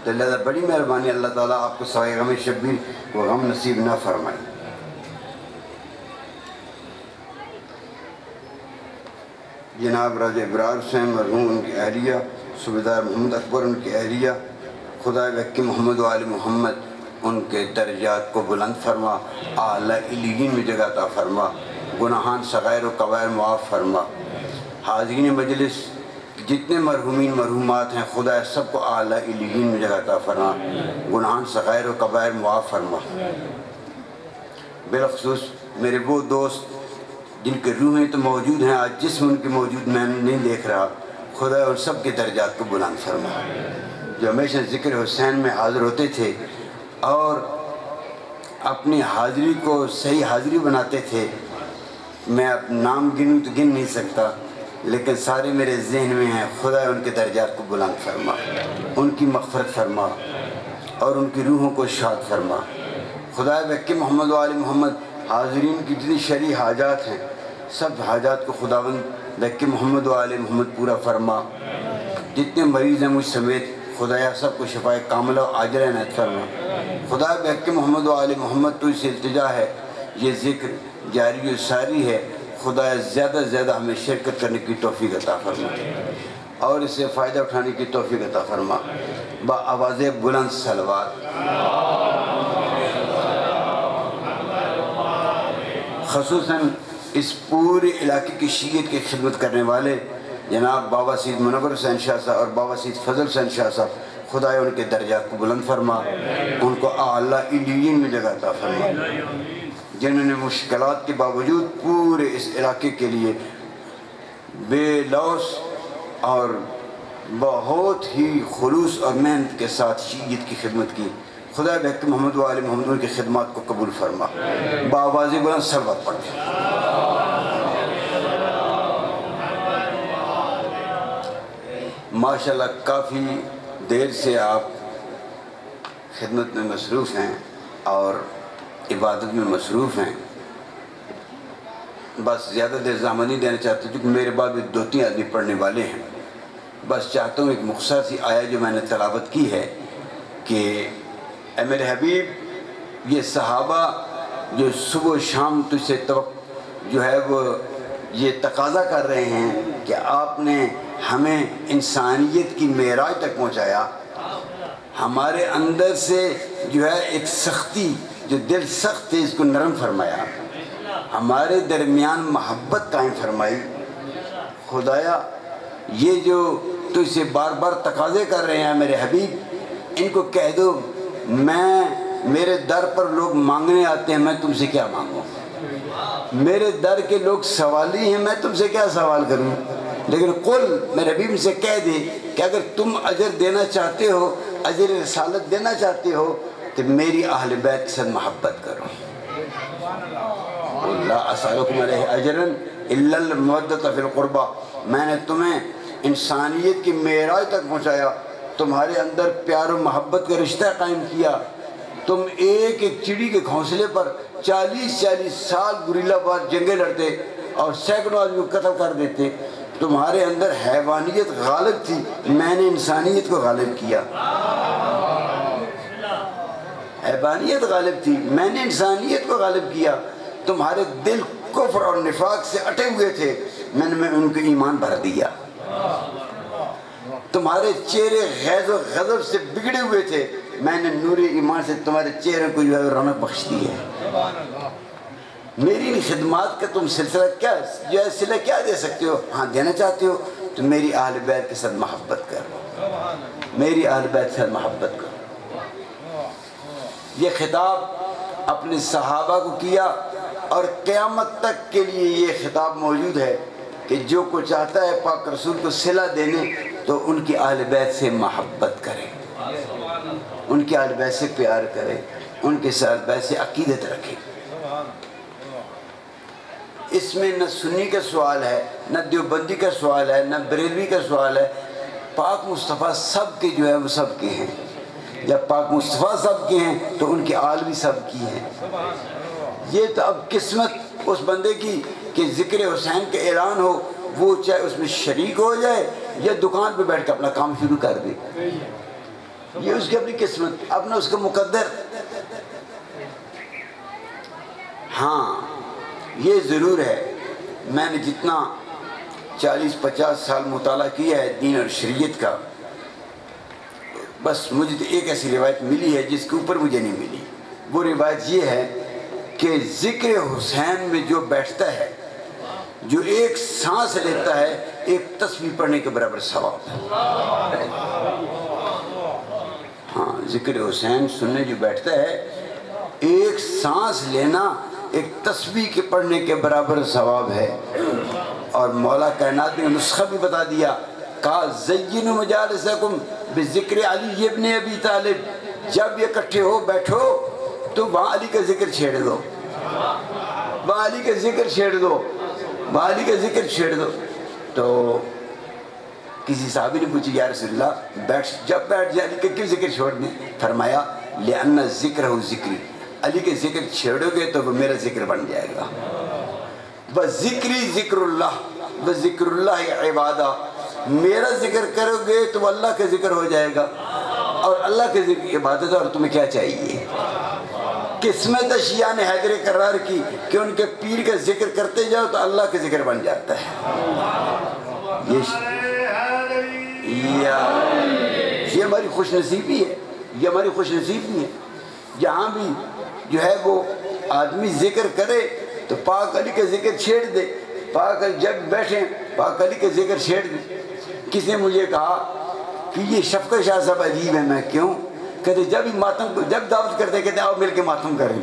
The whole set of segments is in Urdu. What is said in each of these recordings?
تو لہذا بڑی مہربانی اللہ تعالیٰ آپ کو سوائے غم شبیر کو غم نصیب نہ فرمائے۔ جناب راجہ ابرار حسین مرحوم ان کی اہلیہ، صوبیدار محمد اکبر ان کی اہلیہ، خدائے وکی محمد و آل محمد ان کے درجات کو بلند فرما، اعلیٰ علیین میں جگہ عطا فرما، گناہان صغائر و کبائر معاف فرما۔ حاضرین مجلس جتنے مرحومین مرحومات ہیں خدا سب کو اعلیٰ علیین میں جگہ عطا فرما، گناہان صغائر و کبائر معاف فرما۔ بالخصوص میرے وہ دوست جن کے روحیں تو موجود ہیں، آج جسم ان کے موجود میں نہیں دیکھ رہا، خدا ان سب کے درجات کو بلند فرما۔ جو ہمیشہ ذکر حسین میں حاضر ہوتے تھے اور اپنی حاضری کو صحیح حاضری بناتے تھے، میں اب نام گنوں تو گن نہیں سکتا، لیکن سارے میرے ذہن میں ہیں، خدا ان کے درجات کو بلند فرما، ان کی مغفرت فرما اور ان کی روحوں کو شاد فرما۔ خدا وکی محمد و آل محمد حاضرین کی جتنی شرعی حاجات ہیں سب حاجات کو خداوند وکی محمد و آل محمد پورا فرما۔ جتنے مریض ہیں مجھ سمیت خدایا سب کو شفائے کاملہ و عاجلہ عنایت فرما۔ خدا وکی محمد و آل محمد تو سے التجا ہے، یہ ذکر جاری و ساری ہے، خدا زیادہ سے زیادہ ہمیں شرکت کرنے کی توفیق عطا فرما اور اس سے فائدہ اٹھانے کی توفیق عطا فرما۔ با آواز بلند صلوات۔ خصوصاً اس پورے علاقے کی شیعیت کی خدمت کرنے والے جناب بابا سید منور حسین شاہ صاحب اور بابا سید فضل حسین شاہ صاحب، خدایا ان کے درجات کو بلند فرما، ان کو اعلیٰ علیین میں جگہ عطا فرما، جنہوں نے مشکلات کے باوجود پورے اس علاقے کے لیے بے لوث اور بہت ہی خلوص اور محنت کے ساتھ شیعیت کی خدمت کی۔ خدا بحق محمد و آل محمد ان کی خدمات کو قبول فرما۔ بآواز بلند صلوات پڑھتے ہیں۔ ماشاءاللہ کافی دیر سے آپ خدمت میں مصروف ہیں اور عبادت میں مصروف ہیں، بس زیادہ دیر زحمت نہیں دینا چاہتے کیونکہ میرے بعد بھی 2-3 آدمی پڑھنے والے ہیں۔ بس چاہتا ہوں ایک مختصر سی آیت جو میں نے تلاوت کی ہے کہ اے میرے حبیب، یہ صحابہ جو صبح و شام تجھ سے جو ہے وہ یہ تقاضا کر رہے ہیں کہ آپ نے ہمیں انسانیت کی معراج تک پہنچایا، ہمارے اندر سے جو ہے ایک سختی، جو دل سخت ہے اس کو نرم فرمایا، ہمارے درمیان محبت قائم فرمائی۔ خدایا یہ جو تجھ سے بار بار تقاضے کر رہے ہیں میرے حبیب، ان کو کہہ دو میرے در پر لوگ مانگنے آتے ہیں، میں تم سے کیا مانگوں؟ میرے در کے لوگ سوالی ہیں، میں تم سے کیا سوال کروں؟ لیکن قل میرے حبیب سے کہہ دے کہ اگر تم اجر دینا چاہتے ہو، اجر رسالت دینا چاہتے ہو تو میری اہل بیت کے ساتھ محبت کرو۔ لا اسألکم علیہ اجرا الا المودۃ فی القربہ، میں نے تمہیں انسانیت کی معراج تک پہنچایا، تمہارے اندر پیار و محبت کا رشتہ قائم کیا، تم ایک ایک چڑی کے گھونسلے پر 40 سال گریلا بار جنگیں لڑتے اور سینکڑوں آدمی کو قتل کر دیتے، تمہارے اندر حیوانیت غالب تھی، میں نے انسانیت کو غالب کیا۔ حیوانیت غالب تھی، میں نے انسانیت کو غالب کیا، تمہارے دل کفر اور نفاق سے اٹے ہوئے تھے، میں نے ان کو ایمان بھر دیا، تمہارے چہرے غیظ و غضب سے بگڑے ہوئے تھے، میں نے نور ایمان سے تمہارے چہرے کو جو ہے رونق بخش دی ہے۔ میری خدمات کا تم سلسلہ کیا جو ہے صلہ کیا دے سکتے ہو؟ ہاں دینا چاہتے ہو تو میری اہل بیت کے ساتھ محبت کرو، میری اہل بیت کے ساتھ محبت کرو۔ یہ خطاب اپنے صحابہ کو کیا اور قیامت تک کے لیے یہ خطاب موجود ہے کہ جو کو چاہتا ہے پاک رسول کو صلہ دینے تو ان کی اہل بیت سے محبت کرے، ان کی اہل بیت سے پیار کرے، ان کے اہل بیت سے عقیدت رکھے۔ اس میں نہ سنی کا سوال ہے، نہ دیوبندی کا سوال ہے، نہ بریلوی کا سوال ہے، پاک مصطفیٰ سب کے جو ہے وہ سب کے ہیں۔ جب پاک مصطفیٰ سب کے ہیں تو ان کی آل بھی سب کی ہیں۔ یہ تو اب قسمت اس بندے کی کہ ذکر حسین کے اعلان ہو، وہ چاہے اس میں شریک ہو جائے یا دکان پہ بیٹھ کے اپنا کام شروع کر دے۔ یہ اس کی اپنی قسمت، اپنا اس کا مقدر۔ ہاں یہ ضرور ہے، میں نے جتنا 40-50 سال مطالعہ کیا ہے دین اور شریعت کا، بس مجھے تو ایک ایسی روایت ملی ہے جس کے اوپر مجھے نہیں ملی۔ وہ روایت یہ ہے کہ ذکر حسین میں جو بیٹھتا ہے، جو ایک سانس لیتا ہے، ایک تسبیح پڑھنے کے برابر ثواب ہے۔ ہاں ذکر حسین سننے جو بیٹھتا ہے، ایک سانس لینا ایک تسبیح کے پڑھنے کے برابر ثواب ہے۔ اور مولا کائنات نے نسخہ بھی بتا دیا، کہا زینوا مجالسکم بذکر علی ابن ابی طالب، جب یہ اکٹھے ہو بیٹھو تو وہاں علی کا ذکر چھیڑ دو، وہاں علی کا ذکر چھیڑ دو، وہاں علی کا ذکر چھیڑ دو۔ تو کسی صحابی نے پوچھی یا رسول اللہ جب بیٹھ جائے علی کا کیوں ذکر چھوڑ دیں؟ فرمایا لأن ذکرہ ذکری، علی کے ذکر چھیڑو گے تو وہ میرا ذکر بن جائے گا۔ بذکری ذکر اللہ، بذکر اللہ عبادہ، میرا ذکر کرو گے تو اللہ کا ذکر ہو جائے گا، اور اللہ کے ذکر عبادت ہے۔ اور تمہیں کیا چاہیے؟ قسمت اشیاء نے حیدر قرار کی کہ ان کے پیر کا ذکر کرتے جاؤ تو اللہ کا ذکر بن جاتا ہے۔ یہ ہماری خوش نصیبی ہے، یہ ہماری خوش نصیبی ہے۔ جہاں بھی جو ہے وہ آدمی ذکر کرے تو پاک علی کا ذکر چھیڑ دے، پاک علی جب بیٹھیں پاک علی کا ذکر چھیڑ دے۔ کسی نے مجھے کہا کہ یہ شفقت شاہ صاحب عجیب ہے، میں کیوں؟ کہتے جب ہی ماتم کو جب دعوت کرتے کہتے آؤ مل کے ماتم کریں۔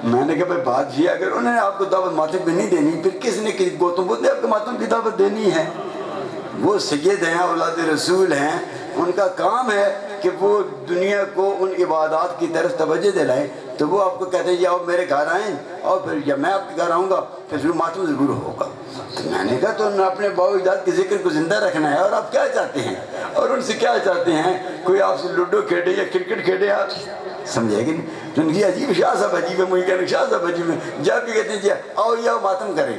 میں نے کہا بھائی بات یہ اگر انہوں نے آپ کو دعوت ماتم پہ نہیں دینی، پھر کس نے کسی گوتم بدھ نے آپ کو ماتم کی دعوت دینی ہے؟ وہ سید ہیں، اولاد رسول ہیں، ان کا کام ہے کہ وہ دنیا کو ان عبادات کی طرف توجہ دلائیں۔ تو وہ آپ کو کہتے ہیں یا آپ میرے گھر آئیں، اور پھر جب میں آپ کے گھر آؤں گا پھر ضرور ماتم ضرور ہوگا۔ تو میں نے کہا تو انہوں نے اپنے باو اجداد کے ذکر کو زندہ رکھنا ہے، اور آپ کیا چاہتے ہیں؟ اور ان سے کیا چاہتے ہیں؟ کوئی آپ سے لوڈو کھیلے یا کرکٹ کھیلے، آپ سمجھے گی نہیں؟ تو ان کی عجیب شاہ صاحب عجیب ہے، مجھے کہنے شاہ صاحب عجیب ہے، جب بھی کہتے ہیں جی آؤ یا ماتم کریں۔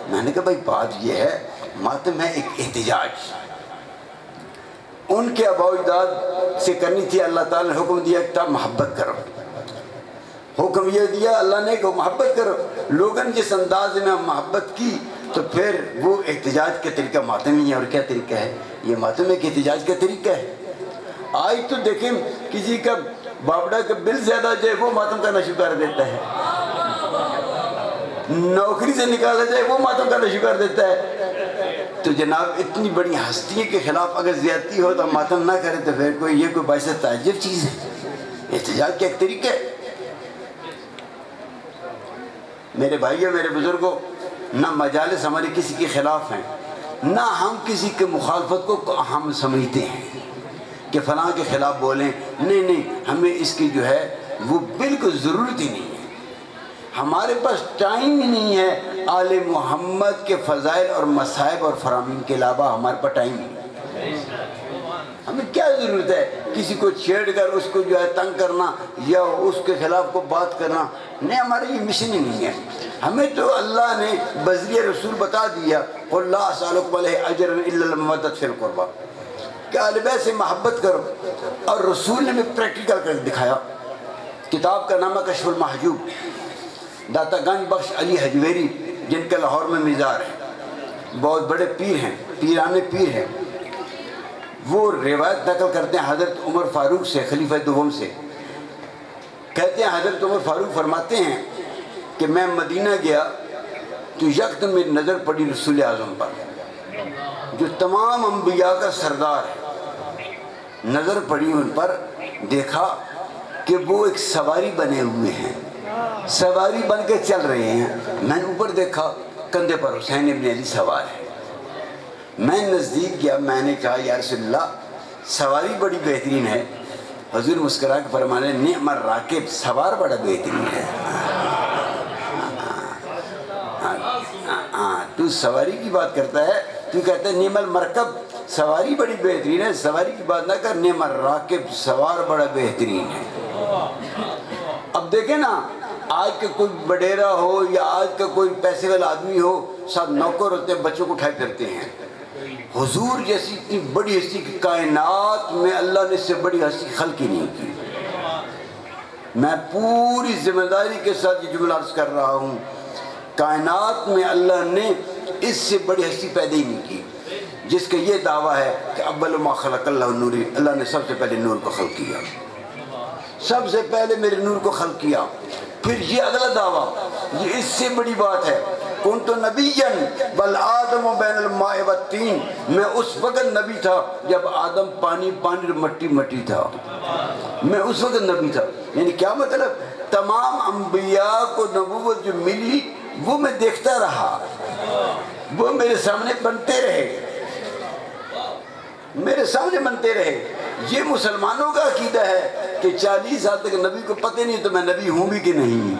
میں نے کہا بھائی بات یہ ہے، ماتم ہے ایک احتجاج، ان کے آباء و اجداد سے کرنی تھی۔ اللہ تعالیٰ نے حکم دیا کہ تب محبت کرو، حکم یہ دیا اللہ نے کہ محبت کرو۔ لوگوں نے جس انداز میں محبت کی تو پھر وہ احتجاج کا طریقہ ماتم ہی ہے۔ اور کیا طریقہ ہے؟ یہ ماتم ایک احتجاج کا طریقہ ہے۔ آج تو دیکھیں کسی کا بابڑا کا بل زیادہ جائے وہ ماتم کرنا شروع کر دیتا ہے، نوکری سے نکالا جائے وہ ماتم کرنا شروع کر دیتا ہے۔ تو جناب اتنی بڑی ہستیوں کے خلاف اگر زیادتی ہو تو ماتم نہ کرے تو پھر یہ کوئی باعث تعجب چیز ہے؟ احتجاج کا ایک طریقہ ہے۔ میرے بھائیوں، میرے بزرگوں، نہ مجالس ہماری کسی کے خلاف ہیں، نہ ہم کسی کے مخالفت کو ہم سمجھتے ہیں کہ فلاں کے خلاف بولیں۔ نہیں، ہمیں اس کی جو ہے وہ بالکل ضرورت ہی نہیں ہے۔ ہمارے پاس ٹائم ہی نہیں ہے آل محمد کے فضائل اور مصائب اور فرامین کے علاوہ ہمارے پاس ٹائم نہیں ہے۔ ہمیں کیا ضرورت ہے کسی کو چھیڑ کر اس کو جو ہے تنگ کرنا یا اس کے خلاف کو بات کرنا؟ نہیں، ہمارا یہ مشن ہی نہیں ہے۔ ہمیں تو اللہ نے بذریعہ رسول بتا دیا قُلْ لَا أَسْأَلُكُمْ عَلَيْهِ أَجْرًا إِلَّا الْمَوَدَّةَ فِي الْقُرْبَى، کہ اہل بیت سے محبت کرو۔ اور رسول نے بھی پریکٹیکل کر دکھایا۔ کتاب کا نام ہے کشف المحجوب، داتا گنج بخش علی حجویری جن کا لاہور میں مزار ہے، بہت بڑے پیر ہیں، پیرانے پیر ہیں۔ وہ روایت نقل کرتے ہیں حضرت عمر فاروق سے، خلیفہ دوم سے۔ کہتے ہیں حضرت عمر فاروق فرماتے ہیں کہ میں مدینہ گیا تو یکدم میری نظر پڑی رسول اعظم پر جو تمام انبیاء کا سردار ہے۔ نظر پڑی ان پر، دیکھا کہ وہ ایک سواری بنے ہوئے ہیں، سواری بن کے چل رہے ہیں۔ میں نے اوپر دیکھا، کندھے پر حسین ابن علی سوار ہے۔ میں نزدیک گیا، میں نے کہا یا رسول اللہ سواری بڑی بہترین ہے۔ حضور مسکرا کے فرمانے نعم الراکب، سوار بڑا بہترین ہے۔ تو سواری کی بات کرتا ہے، تو کہتا ہے نعم المرکب، سواری بڑی بہترین ہے۔ سواری کی بات نہ کر، نعم الراکب، سوار بڑا بہترین ہے۔ اب دیکھیں نا، آج کا کوئی بڈیرا ہو یا آج کا کوئی پیسے والا آدمی ہو، ساتھ نوکر ہوتے ہیں، بچوں کو اٹھائے پھرتے ہیں، حضور جیسی اتنی بڑی ہستی کی کائنات میں اللہ نے اس سے بڑی ہستی خلق ہی نہیں کی. میں پوری ذمہ داری کے ساتھ یہ جملہ عرض کر رہا ہوں، کائنات میں اللہ نے اس سے بڑی ہستی پیدا ہی نہیں کی جس کا یہ دعویٰ ہے کہ اول ما خلق اللہ نوری، اللہ نے سب سے پہلے نور کو خلق کیا، سب سے پہلے میرے نور کو خلق کیا. پھر یہ اگلا دعویٰ، یہ اس سے بڑی بات ہے، کنت نبیا بل آدم بین الماء والطین، میں اس وقت نبی تھا جب آدم پانی پانی اور مٹی مٹی تھا، میں اس وقت نبی تھا. یعنی کیا مطلب؟ تمام انبیاء کو نبوت جو ملی وہ میں دیکھتا رہا، وہ میرے سامنے بنتے رہے، میرے سامنے بنتے رہے. یہ مسلمانوں کا عقیدہ ہے کہ 40 سال تک نبی کو پتہ نہیں تو میں نبی ہوں بھی کہ نہیں.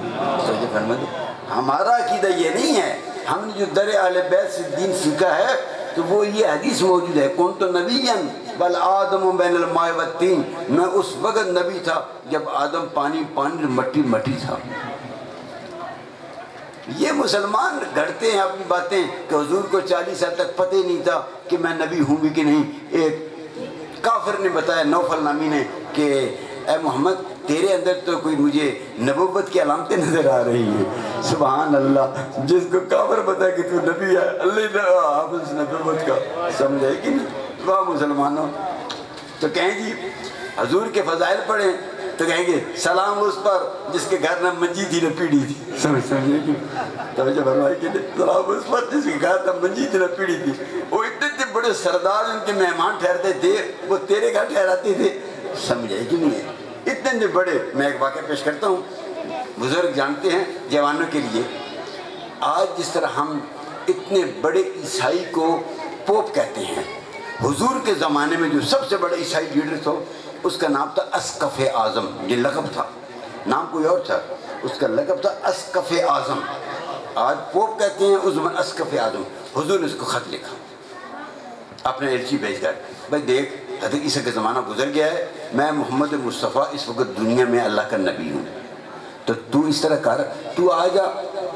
ہمارا عقیدہ یہ نہیں ہے. ہم نے جو در اہل بیت سے دین سیکھا ہے تو وہ یہ حدیث موجود ہے، کنت نبیا بل آدم بین الماء والطین، میں اس وقت نبی تھا جب آدم پانی پانی مٹی مٹی تھا. یہ مسلمان گھڑتے ہیں اپنی باتیں کہ حضور کو 40 سال تک پتہ ہی نہیں تھا کہ میں نبی ہوں بھی کہ نہیں. ایک کافر نے بتایا، نوفل نامی نے، کہ اے محمد تیرے اندر تو کوئی مجھے نبوت کی علامتیں نظر آ رہی ہیں. سبحان اللہ، جس کو کافر بتایا کہ تو نبی ہے، اللہ حافظ نبوت کا، سمجھے کہ نہیں؟ واہ مسلمانوں. تو کہیں جی حضور کے فضائل پڑھیں تو کہیں گے سلام اس پر جس کے گھر نہ منجی تھی نہ پیڑھی تھی. سمجھے کہ توجہ فرمائی کہ سلام اس پر جس کے گھر نہ منجی تھی نہ پیڑھی تھی. وہ اتنے بڑے سردار ان کے مہمان ٹھہرتے تھے، وہ تیرے گھر ٹھہراتے تھے. سمجھے کہ نہیں ہے؟ اتنے بڑے. میں ایک واقعہ پیش کرتا ہوں، بزرگ جانتے ہیں جوانوں کے لیے. آج جس طرح ہم اتنے بڑے عیسائی کو پوپ کہتے ہیں، حضور کے زمانے میں جو سب سے بڑا عیسائی لیڈر تھا اس کا نام تھا اسقف اعظم. یہ لقب تھا، نام کوئی اور تھا، اس کا لقب تھا اسقف اعظم. آج پوپ کہتے ہیں، اس زمان اسقف اعظم. حضور نے اس کو خط لکھا اپنے ایلچی بھیج کر، بھائی دیکھ حضرت عیسیٰ کا زمانہ گزر گیا ہے، میں محمد مصطفیٰ اس وقت دنیا میں اللہ کا نبی ہوں، تو اس طرح کر، تو آ جا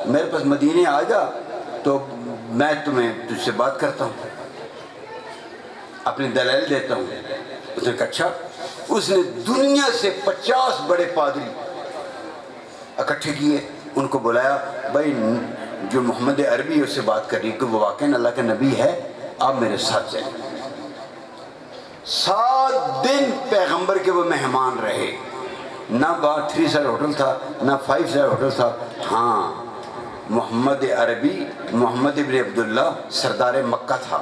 میرے پاس مدینے آ جا تو میں تمہیں تجھ سے بات کرتا ہوں، اپنے دلائل دیتا ہوں. اس نے کہا اچھا. اس نے دنیا سے 50 بڑے پادری اکٹھے کیے، ان کو بلایا، بھائی جو محمد عربی اس سے بات کر رہی کہ وہ واقعاً اللہ کا نبی ہے، آپ میرے ساتھ چلیں. 7 دن پیغمبر کے وہ مہمان رہے. نہ وہاں 3 اسٹار ہوٹل تھا، نہ 5 اسٹار ہوٹل تھا. ہاں محمد عربی، محمد ابن عبداللہ سردار مکہ تھا،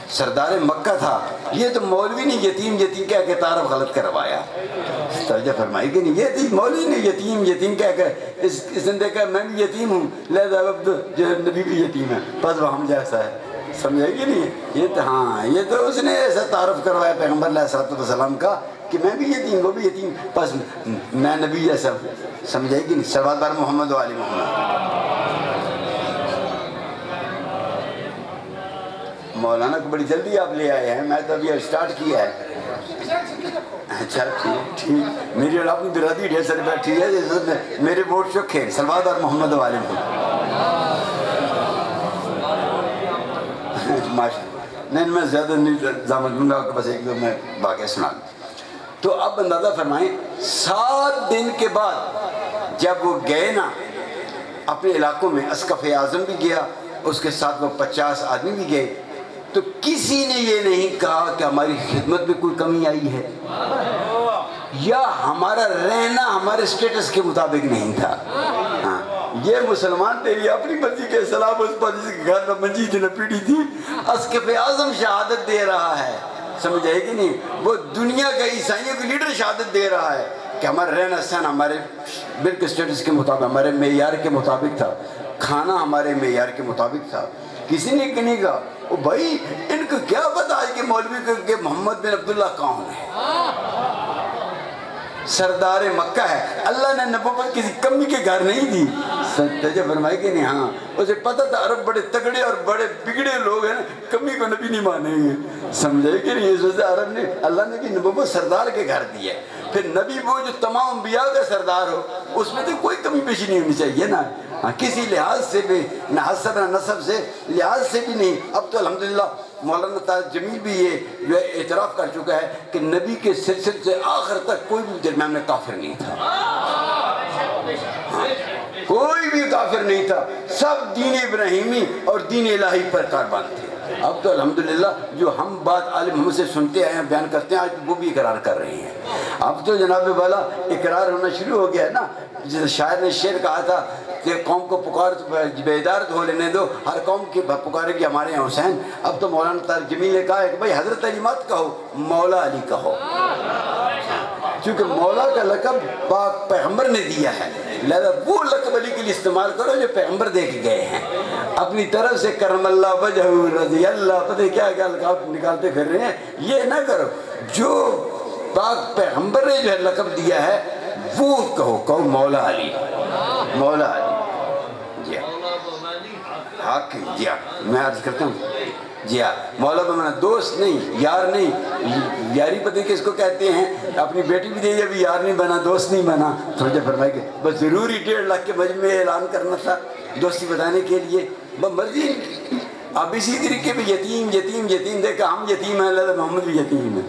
سردار مکہ تھا. یہ تو مولوی نے یتیم یتیم کہہ کے تعارف غلط کروایا. توجہ فرمائی کہ نہیں؟ یہ مولوی نے یتیم یتیم کہہ کر اس نے دیکھا میں بھی یتیم ہوں، لہذا عبد جو نبی بھی یتیم ہے، بس وہ ہم جیسا ہے. سمجھے کہ نہیں؟ یہ تو ہاں، یہ تو اس نے ایسا تعارف کروایا پیغمبر علیہ الصلوۃ والسلام کا کہ میں بھی یتیم، وہ بھی یتیم، بس میں نبی جیسا. سمجھے کہ نہیں؟ صلوات بر محمد و آل محمد. مولانا کو بڑی جلدی آپ لے آئے ہیں، میں تو ابھی اسٹارٹ کیا ہے. اچھا ٹھیک، میری اور اپنی برادری ڈھیر سارے بیٹھی ہے، میرے ووٹ چکھے. صلوات بر محمد و آل محمد. نہیں میں زیادہ نہیں زامن دوں گا، بس ایک دو میں واقعہ سنا. تو اب اندازہ فرمائیں 7 دن کے بعد جب وہ گئے نا اپنے علاقوں میں، اسقف اعظم بھی گیا، اس کے ساتھ وہ 50 آدمی بھی گئے، تو کسی نے یہ نہیں کہا کہ ہماری خدمت میں کوئی کمی آئی ہے یا ہمارا رہنا ہمارے سٹیٹس کے مطابق نہیں تھا. ہاں یہ مسلمان تیری اپنی مرضی کے سلام اس پر جس کے گھر میں منجی تھی نہ پیڑھی تھی. اسقف اعظم شہادت دے رہا ہے، سمجھے کہ نہیں؟ وہ دنیا کا عیسائیوں کی لیڈر شہادت دے رہا ہے کہ ہمارا رہنا سہنا ہمارے ملک سٹیٹس کے مطابق، ہمارے معیار کے مطابق تھا، کھانا ہمارے معیار کے مطابق تھا. کسی نے نہیں کہا او بھائی ان کو کیا پتا آج کے مولوی کو کہ محمد بن عبداللہ کون ہے، سردار مکہ ہے. اللہ نے نبوت کسی کمی کے گھر نہیں دی. توجہ فرمائی کہ نہیں؟ ہاں اسے پتہ تھا عرب بڑے تگڑے اور بڑے بگڑے لوگ ہیں، کمی کو نبی نہیں مانیں گے. سمجھے کہ نہیں؟ اس وجہ سے عرب نے، اللہ نے بھی نبوت سردار کے گھر دی ہے. پھر نبی وہ جو تمام انبیاء کا سردار ہو، اس میں تو کوئی کمی پیشی نہیں ہونی چاہیے نا. ہاں کسی لحاظ سے بھی، نہ حسب نہ نسب سے لحاظ سے بھی نہیں. اب تو الحمدللہ مولانا طاہر جمیل بھی یہ جو ہے اعتراف کر چکا ہے کہ نبی کے سلسلے سے آخر تک کوئی بھی درمیان میں کافر نہیں تھا. کوئی بھی کافر نہیں تھا, سب دین ابراہیمی اور دین الہی پر قربان تھے. اب تو الحمدللہ جو ہم بات عالم محمد سے سنتے آئے ہیں, بیان کرتے ہیں, آج وہ بھی اقرار کر رہے ہیں. اب تو جناب والا اقرار ہونا شروع ہو گیا ہے نا. جس شاعر نے شعر کہا تھا کہ قوم کو پکار بیدار ہو لینے دو, ہر قوم کی پکارے گی ہمارے یہاں حسین. اب تو مولانا طاہر جمیل نے کہا ہے کہ بھائی حضرت علی مت کہو, مولا علی کہو, کیونکہ مولا کا لقب پاک پیغمبر نے دیا ہے, لہذا وہ لقب علی کے لیے استعمال کرو جو پیغمبر دے کے گئے ہیں. اپنی طرف سے کرم اللہ وجہ رضی اللہ پتہ کیا کیا لقب نکالتے پھر رہے ہیں, یہ نہ کرو. جو پاک پیغمبر نے جو ہے لقب دیا ہے وہ کہو مولا علی, مولا علی. جی حق, جی میں عرض کرتا ہوں, جی ہاں مولا بمانا دوست نہیں, یار نہیں. یاری پتہ کس کو کہتے ہیں؟ اپنی بیٹی بھی دے ابھی یار نہیں بنا, دوست نہیں بنا. سمجھے فرمائے کہ بس ضروری 1.5 لاکھ کے مجمع میں اعلان کرنا تھا دوستی بتانے کے لیے, بس مرضی. اب اسی طریقے پہ یتیم یتیم یتیم دیکھا, ہم یتیم ہیں, اللہ محمد بھی یتیم ہے.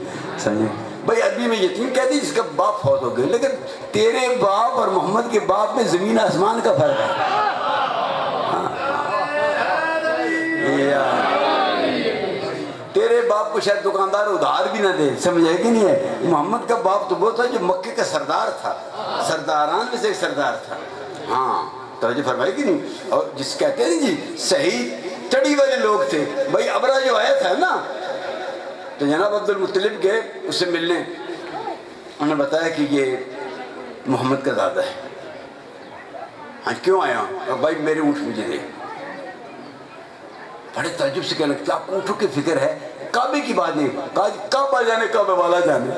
سمجھے بھائی, عربی میں یتیم کہتے ہیں جس کا باپ فوت ہو گئے, لیکن تیرے باپ اور محمد کے باپ میں زمین آسمان کا فرق ہے. تیرے باپ کو شاید دکاندار ادھار بھی نہ دے, سمجھے کہ نہیں ہے. محمد کا باپ تو وہ تھا جو مکے کا سردار تھا, سرداران میں سے ایک سردار تھا. ہاں توجہ فرمائی کہ نہیں. اور جس کہتے ہیں جی صحیح چڑی والے لوگ تھے. بھائی ابرا جو آیا تھا نا, تو جناب عبد المطلب گئے اس سے ملنے, انہوں نے بتایا کہ یہ محمد کا دادا ہے. ہاں کیوں آیا؟ اور بھائی میرے اونٹ مجھے دے. بڑے تعجب سے کہنے لگتے آپ کو اونٹوں کی فکر ہے, کعبے کی بات نہیں. کعبہ جانے کعبہ والا جانے,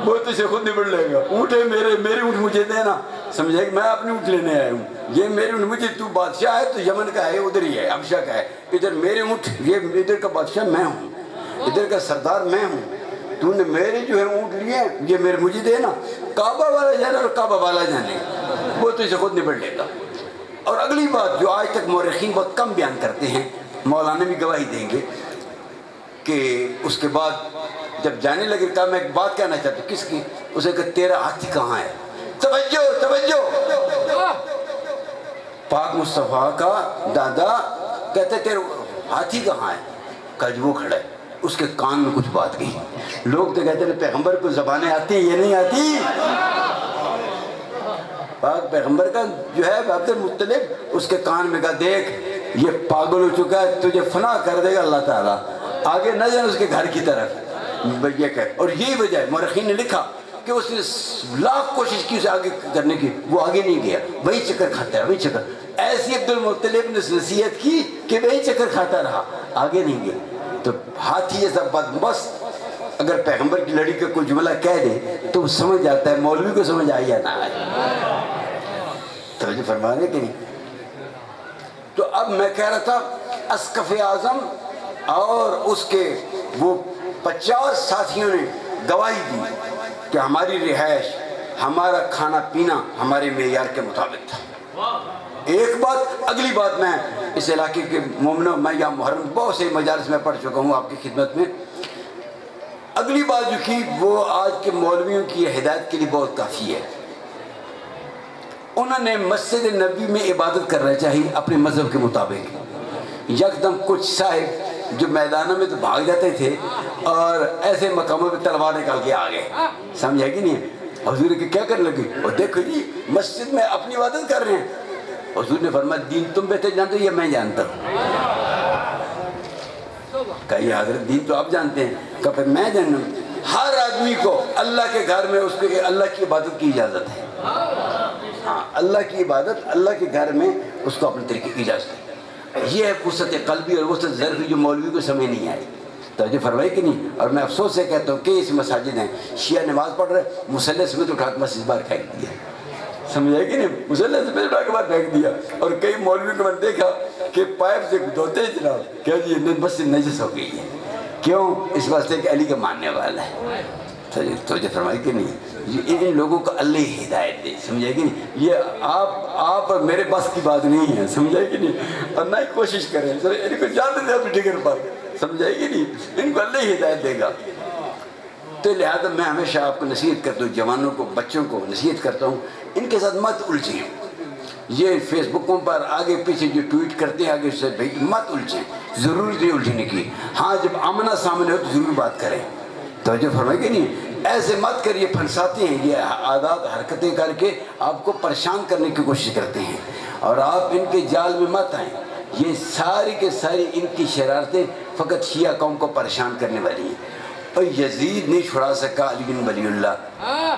وہ تو اسے خود نبڑ لے گا. اونٹ ہے میرے اونٹ مجھے دینا. سمجھے کہ میں اپنے اونٹ لینے آیا ہوں, یہ میرے اونٹ مجھے, تو بادشاہ ہے تو یمن کا ہے, ادھر ہی ہے حبشہ کا ہے, ادھر میرے اونٹ, یہ ادھر کا بادشاہ میں ہوں, ادھر کا سردار میں ہوں. تو نے میرے جو ہے اونٹ لیے, یہ میرے مجھے دینا. کعبہ والا جانے اور کعبہ والا جانے, وہ تو اسے خود نبڑ لے گا. اور اگلی بات جو آج تک مورخین بہت کم بیان کرتے ہیں, مولانا بھی گواہی دیں گے کہ اس کے بعد جب جانے لگے کہا میں ایک بات کہنا چاہتا ہوں. کس کی؟ اسے کہا تیرا ہاتھی کہاں ہے؟ توجہ توجہ, پاک مصطفیٰ کا دادا کہتے تیرا ہاتھی کہاں ہے؟ کہا جی وہ کھڑا ہے. اس کے کان میں کچھ بات گئی. لوگ تو کہتے ہیں پیغمبر کو زبانیں آتی, یہ نہیں آتی. پاک پیغمبر کا جو ہے عبد المطلب, اس کے کان میں کہا دیکھ یہ پاگل ہو چکا ہے, تجھے فنا کر دے گا اللہ تعالیٰ, آگے نہ جانا اس کے گھر کی طرف. یہ کہ اور یہی وجہ ہے, مورخین نے لکھا کہ اس نے لاکھ کوشش کی اسے آگے کرنے کی, وہ آگے نہیں گیا, وہی چکر کھاتا ہے, وہی چکر. ایسی عبد المطلب نے نصیحت کی کہ وہی چکر کھاتا رہا, آگے نہیں گیا. تو ہاتھی جیسا بدمست اگر پیغمبر کی لڑی کا کوئی جملہ کہہ دے تو وہ سمجھ جاتا ہے, مولوی کو سمجھ آئی یا نہ آئے. توجہ فرما رہے کہ نہیں. تو اب میں کہہ رہا تھا اسقف اعظم اور اس کے وہ 50 ساتھیوں نے گواہی دی کہ ہماری رہائش, ہمارا کھانا پینا ہمارے معیار کے مطابق تھا. ایک بات. اگلی بات, میں اس علاقے کے مومنوں, میں یا محرم بہت سے مجالس میں پڑھ چکا ہوں آپ کی خدمت میں. اگلی بات جو کی وہ آج کے مولویوں کی ہدایت کے لیے بہت کافی ہے. انہوں نے مسجد نبی میں عبادت کرنا چاہیے اپنے مذہب کے مطابق. یکدم کچھ صاحب جو میدانوں میں تو بھاگ جاتے تھے اور ایسے مقاموں پہ تلوار نکال کے آ گئے, سمجھا کہ نہیں. حضور کہ کیا کرنے لگے, اور دیکھو جی مسجد میں اپنی عبادت کر رہے ہیں. حضور نے فرمایا دین تم بہتر جانتے ہو یا میں جانتا ہوں؟ کہا یہ حضرت دین تو آپ جانتے ہیں. کہا پھر میں جانتا ہوں. ہر آدمی کو اللہ کے گھر میں اس کو اللہ کی عبادت کی اجازت ہے. ہاں اللہ کی عبادت اللہ کے گھر میں اس کو اپنے طریقے کی اجازت ہے. یہ ہے وسعت قلبی اور وسعت ظرفی جو مولوی کو سمجھ نہیں آئی. توجہ فرمائی کہ نہیں. اور میں افسوس سے کہتا ہوں کہ اس مساجد ہیں شیعہ نماز پڑھ رہے, مسلح سمیت اٹھا کے مسجد باہر پھینک دیا, سمجھا کہ نہیں, مسلح سمیت اٹھا کے باہر پھینک دیا. اور کئی مولوی کو میں نے دیکھا کہ پائپ سے دھوتے ہیں جناب, کیا جی مسجد نجس ہو گئی ہے. کیوں؟ اس واسطے کہ علی کا ماننے والا ہے. توجہ فرمائی کہ نہیں. ان لوگوں کو اللہ ہی ہدایت دے, سمجھے کہ نہیں. یہ آپ اور میرے بس کی بات نہیں ہے, سمجھے کہ نہیں. اور نہ ہی کوشش کریں ان کو جان دیں اپنی ٹکر پر. سمجھائے گی نہیں، ان کو اللہ ہی ہدایت دے گا۔ تو لہذا میں ہمیشہ آپ کو نصیحت کرتا ہوں، جوانوں کو، بچوں کو نصیحت کرتا ہوں، ان کے ساتھ مت الجھیں۔ یہ فیس بکوں پر آگے پیچھے جو ٹویٹ کرتے ہیں آگے سے بھائی مت الجھیں، ضرورت نہیں الجھنے کی۔ ہاں جب آمنا سامنے ہو تو ضرور بات کریں، توجہ فرمائے گی نہیں، ایسے مت کریے، پھنساتے ہیں، یہ عادات حرکتیں کر کے آپ کو پریشان کرنے کی کوشش کرتے ہیں، اور آپ ان کے جال میں مت آئیں۔ یہ ساری کے ساری ان کی شرارتیں فقط شیعہ قوم کو پریشان کرنے والی ہیں۔ اور یزید نہیں چھڑا سکا علی بن ولی اللہ،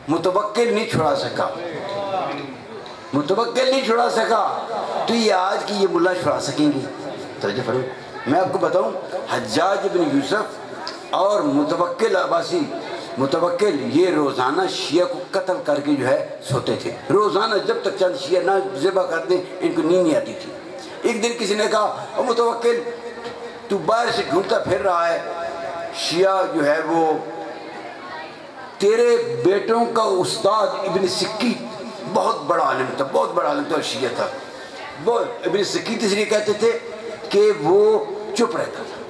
متوکل نہیں چھڑا سکا، متوکل نہیں چھڑا سکا، تو یہ آج کی یہ ملا چھڑا سکیں گے؟ توجہ فرمائیں۔ میں آپ کو بتاؤں، حجاج بن یوسف اور متوکل عباسی، متوکل یہ روزانہ شیعہ کو قتل کر کے جو ہے سوتے تھے، روزانہ جب تک چند شیعہ نہ ذبح کر دیں ان کو نیند نہیں آتی تھی۔ ایک دن کسی نے کہا او متوکل تو باہر سے ڈھونڈتا پھر رہا ہے، شیعہ جو ہے وہ تیرے بیٹوں کا استاد ابن سکی بہت بڑا عالم تھا، بہت بڑا عالم تھا اور شیعہ تھا، وہ ابن سکی اس لیے کہتے تھے کہ وہ چپ رہتا تھا،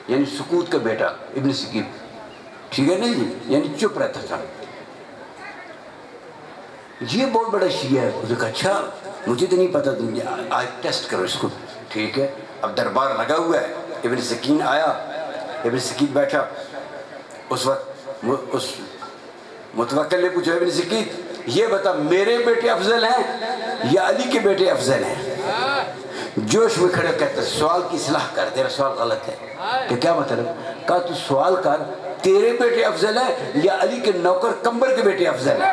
یعنی سکوت کا بیٹا ابن سکی، ٹھیک ہے نہیں جی، یعنی چپ رہتا تھا۔ یہ بہت بڑا شیعہ ہے، اس نے کہا اچھا مجھے تو نہیں پتا، تم آج ٹیسٹ کرو اس کو، ٹھیک ہے۔ اب دربار لگا ہوا ہے، ابن سکین آیا، ابن سکین بیٹھا، اس وقت اس متوکل نے پوچھا ابن سکین یہ بتا میرے بیٹے افضل ہیں یا علی کے بیٹے افضل ہیں؟ جوش میں کھڑے کہتے سوال کی اصلاح کر، تیرا سوال غلط ہے۔ کہ کیا مطلب؟ کہا تو سوال کر تیرے بیٹے افضل ہیں یا علی کے نوکر کمبر کے بیٹے افضل ہیں؟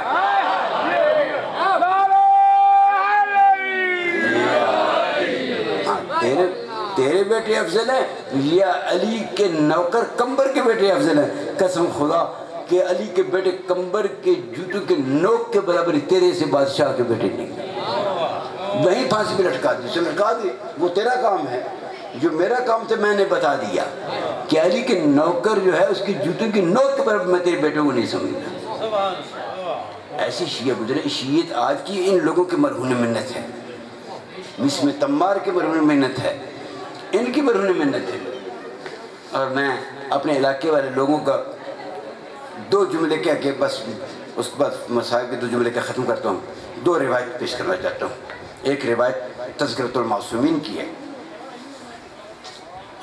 تیرے بیٹے افضل ہیں یا علی کے نوکر کمبر کے بیٹے افضل ہیں؟ قسم خدا کہ علی کے بیٹے کمبر کے جوتوں کے نوک کے برابر تیرے سے بادشاہ کے بیٹے نہیں۔ وہیں پھانسی پہ لٹکا دی، اسے لٹکا دی، وہ تیرا کام ہے، جو میرا کام تھا میں نے بتا دیا کہ علی کے نوکر جو ہے اس کی جوتوں کی نوک کے برابر، میں تیرے بیٹوں کو نہیں سمجھتا۔ ایسی شیعہ گزرے، شیعت آج کی ان لوگوں کی مرہون منت ہے، مسم تمار کے مرہون منت ہے، ان کی مرہون منت ہے۔ اور میں اپنے علاقے والے لوگوں کا دو جملے کہہ کے بس اس کے بعد مسائل کے دو جملے کا ختم کرتا ہوں، دو روایت پیش کرنا چاہتا ہوں۔ ایک روایت تذکرۃ المعصومین کی ہے،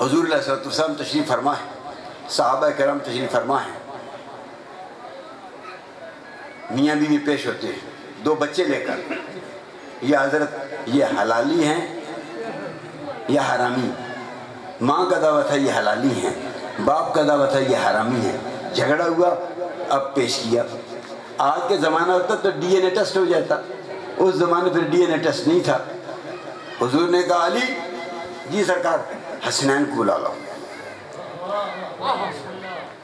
حضور علیہ الصلوۃ والسلام تشریف فرما ہے، صحابہ کرام تشریف فرما ہے، میاں بیوی پیش ہوتے ہیں دو بچے لے کر، یہ حضرت یہ حلالی ہیں یا حرامی؟ ماں کا دعویٰ تھا یہ حلالی ہیں، باپ کا دعویٰ تھا یہ حرامی ہیں، جھگڑا ہوا، اب پیش کیا۔ آج کے زمانہ ہوتا تو ڈی این اے ٹیسٹ ہو جاتا، اس زمانے پھر ڈی این اے ٹیسٹ نہیں تھا۔ حضور نے کہا علی جی سرکار حسنین کو بلا لاؤ۔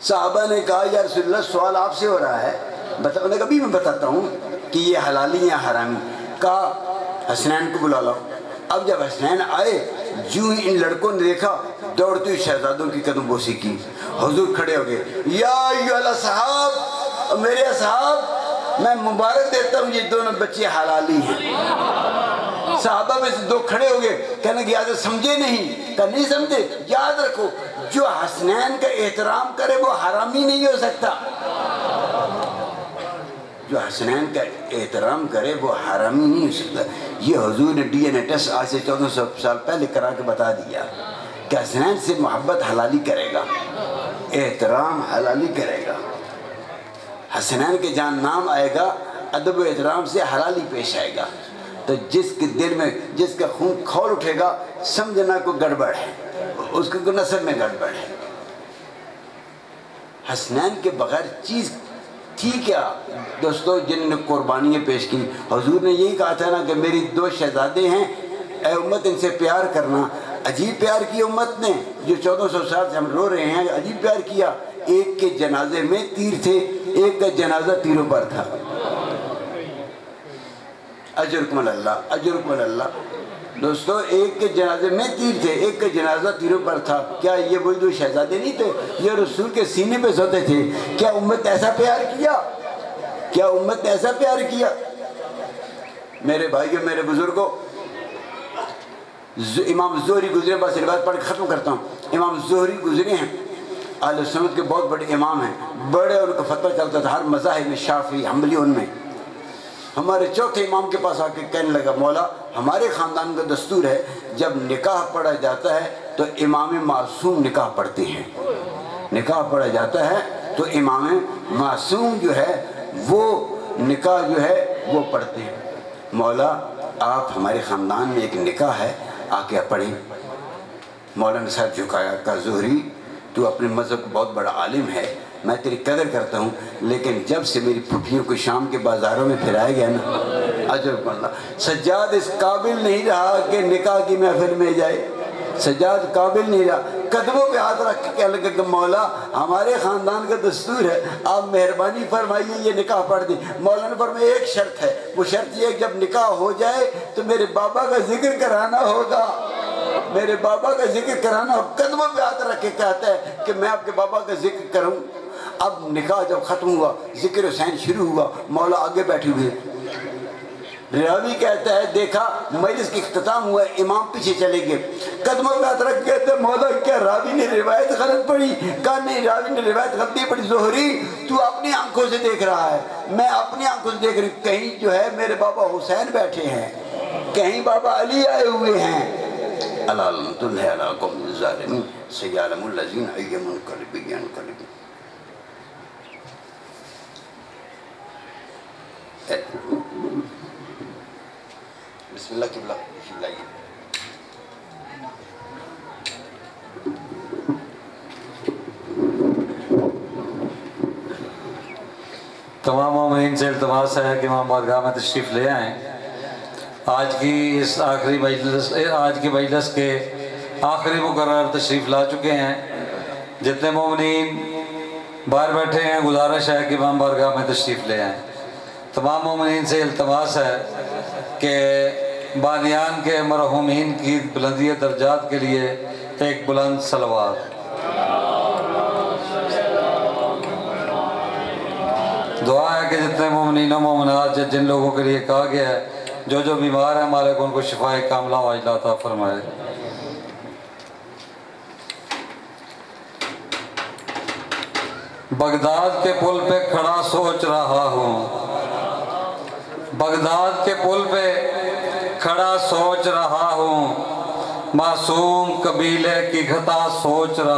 صحابہ نے کہا یا رسول اللہ سوال آپ سے ہو رہا ہے، انہوں نے کہا بھی میں بتاتا ہوں کہ یہ حلالی یا حرامی۔ کہا حسنین کو بلا لاؤ۔ اب جب حسنین آئے، جو ان لڑکوں نے دیکھا دوڑتے ہوئے شہزادوں کی قدم بوسی کی، حضور کھڑے ہو گئے، یا ایھا الاصحاب، میرے اصحاب میں مبارک دیتا ہوں یہ دونوں بچے حلالی ہیں۔ صحابہ میں سے دو کھڑے ہو گئے، کہنے کہ یاد سمجھے نہیں؟ کہا نہیں سمجھے، یاد رکھو جو حسنین کا احترام کرے وہ حرامی نہیں ہو سکتا، جو حسنین کا احترام کرے وہ حرامی نہیں ہو سکتا۔ یہ حضور نے ڈی این اے ٹیسٹ آج سے 1400 سال پہلے کرا کے بتا دیا کہ حسنین سے محبت حلالی کرے گا، احترام حلالی کرے گا، حسنین کے جہاں نام آئے گا ادب و احترام سے حلالی پیش آئے گا، تو جس کے دل میں جس کا خون کھول اٹھے گا سمجھنا کو گڑبڑ ہے، اس کو نسب میں گڑبڑ ہے۔ حسنین کے بغیر چیز تھی کیا دوستو جن نے قربانیاں پیش کی؟ حضور نے یہی کہا تھا نا کہ میری دو شہزادے ہیں، اے امت ان سے پیار کرنا۔ عجیب پیار کیا امت نے، جو 1400 سال سے ہم رو رہے ہیں، عجیب پیار کیا۔ ایک کے جنازے میں تیر تھے، ایک کا جنازہ تیروں پر تھا۔ اجرکم اللہ، اجرکم اللہ۔ دوستو ایک کے جنازے میں تیر تھے، ایک کا جنازہ تیروں پر تھا۔ کیا یہ وہی دو شہزادے نہیں تھے؟ یہ رسول کے سینے پہ سوتے تھے۔ کیا امت نے ایسا پیار کیا؟ کیا امت نے ایسا پیار کیا؟ میرے بھائیوں، میرے بزرگوں، امام زہری گزرے، بس روایت پڑھ کے ختم کرتا ہوں۔ امام زہری گزرے ہیں، اہل سنت کے بہت بڑے امام ہیں، بڑے ان کا فتویٰ چلتا تھا ہر مذاہب میں، شافعی حنبلی ان میں۔ ہمارے چوتھے امام کے پاس آ کے کہنے لگا مولا ہمارے خاندان کا دستور ہے جب نکاح پڑھا جاتا ہے تو امام معصوم نکاح پڑھتے ہیں، نکاح پڑھا جاتا ہے تو امام معصوم جو ہے وہ نکاح جو ہے وہ پڑھتے ہیں۔ مولا آپ ہمارے خاندان میں ایک نکاح ہے، آ کے پڑھیں۔ مولانا صاحب جھکایا، کہا زہری تو اپنے مذہب کا بہت بڑا عالم ہے، میں تیری قدر کرتا ہوں، لیکن جب سے میری پھپھیوں کو شام کے بازاروں میں پھرایا گیا نا، عجب اللہ، سجاد اس قابل نہیں رہا کہ نکاح کی محفل میں جائے، سجاد قابل نہیں رہا، قدموں پہ ہاتھ رکھ کے کہنے لگا کہ مولا ہمارے خاندان کا دستور ہے، آپ مہربانی فرمائیے یہ نکاح پڑھ دیں۔ مولا نے فرمایا ایک شرط ہے، وہ شرط یہ ہے کہ جب نکاح ہو جائے تو میرے بابا کا ذکر کرانا ہوگا، میرے بابا کا ذکر کرانا۔ قدموں پہ ہاتھ رکھ کے کہتا ہے کہ میں آپ کے بابا کا ذکر کروں۔ اب نکاح جب ختم ہوا، ذکر حسین شروع ہوا، مولا آگے بیٹھے ہوئے، راوی کہتا ہے دیکھا مجلس کی اختتام ہوا، امام پیچھے چلے گئے، قدموں پہ ہاتھ رکھ کے کہتے ہیں مولا کیا راوی نے روایت غلط پڑھی؟ کہا نہیں راوی نے روایت غلط نہیں پڑھی، زہری تو اپنی آنکھوں سے دیکھ رہا ہے، میں اپنی آنکھوں سے دیکھ رہی ہوں، کہیں جو ہے میرے بابا حسین بیٹھے ہیں، کہیں بابا علی آئے ہوئے ہیں۔ الا لعنۃ اللہ علی القوم الظالمین سیعلم الذین ای منقلب ینقلبون۔ بسم اللہ قبلہ لائیے۔ تمام مومنین سے التماس ہے کہ امام بارگاہ میں تشریف لے آئیں۔ آج کی اس آخری مجلس، آج کی مجلس کے آخری مقرر تشریف لا چکے ہیں۔ جتنے مومنین باہر بیٹھے ہیں گزارش ہے کہ امام بارگاہ میں تشریف لے آئیں۔ تمام مومنین سے التماس ہے کہ بانیان کے مرحومین کی بلندی درجات کے لیے ایک بلند صلوات۔ دعا ہے کہ جتنے مومنین و مومنات جن لوگوں کے لیے کہا گیا ہے، جو جو بیمار ہیں مالک ان کو شفائے کاملہ و عاجلہ عطا فرمائے۔ بغداد کے پل پہ کھڑا سوچ رہا ہوں، بغداد کے پل پہ کھڑا سوچ رہا ہوں، معصوم قبیلے کی خطا سوچ رہا